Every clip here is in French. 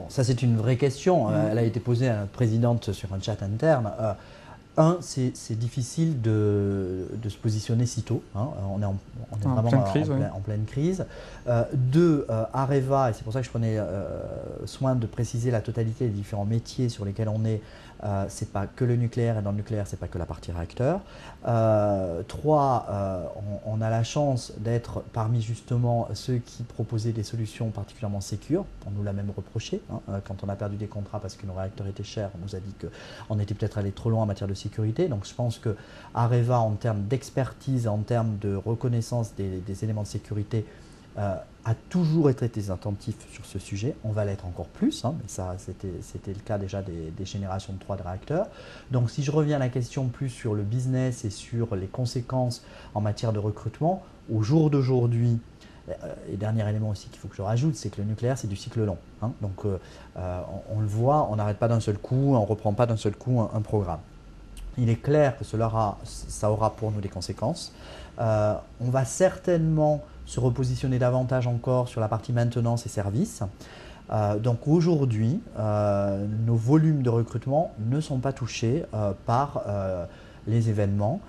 ça c'est une vraie question. Elle a été posée à notre présidente sur un chat interne. C'est difficile de se positionner si tôt. Hein. On est vraiment en pleine crise. Deux, Areva, et c'est pour ça que je prenais soin de préciser la totalité des différents métiers sur lesquels on est. C'est pas que le nucléaire, et dans le nucléaire, c'est pas que la partie réacteur. Trois, on a la chance d'être parmi justement ceux qui proposaient des solutions particulièrement sécures. On nous l'a même reproché. Hein. Quand on a perdu des contrats parce que nos réacteurs étaient chers, on nous a dit qu'on était peut-être allé trop loin en matière de sécurité. Donc je pense que Areva, en termes d'expertise, en termes de reconnaissance des éléments de sécurité, a toujours été attentif sur ce sujet. On va l'être encore plus, hein, mais ça c'était le cas déjà des générations de 3 de réacteurs. Donc si je reviens à la question plus sur le business et sur les conséquences en matière de recrutement, au jour d'aujourd'hui, et dernier élément aussi qu'il faut que je rajoute, c'est que le nucléaire c'est du cycle long. Hein. Donc on le voit, on n'arrête pas d'un seul coup, on ne reprend pas d'un seul coup un programme. Il est clair que ça aura pour nous des conséquences. On va certainement se repositionner davantage encore sur la partie maintenance et services. Donc aujourd'hui, nos volumes de recrutement ne sont pas touchés par les événements.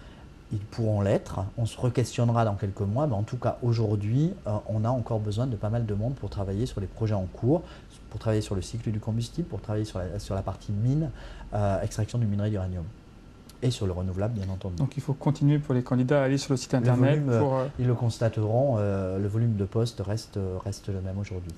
Ils pourront l'être. On se re-questionnera dans quelques mois, mais en tout cas aujourd'hui, on a encore besoin de pas mal de monde pour travailler sur les projets en cours, pour travailler sur le cycle du combustible, pour travailler sur la partie mine, extraction du minerai d'uranium. Et sur le renouvelable, bien entendu. Donc il faut continuer pour les candidats à aller sur le site internet. Ils le constateront, le volume de postes reste le même aujourd'hui.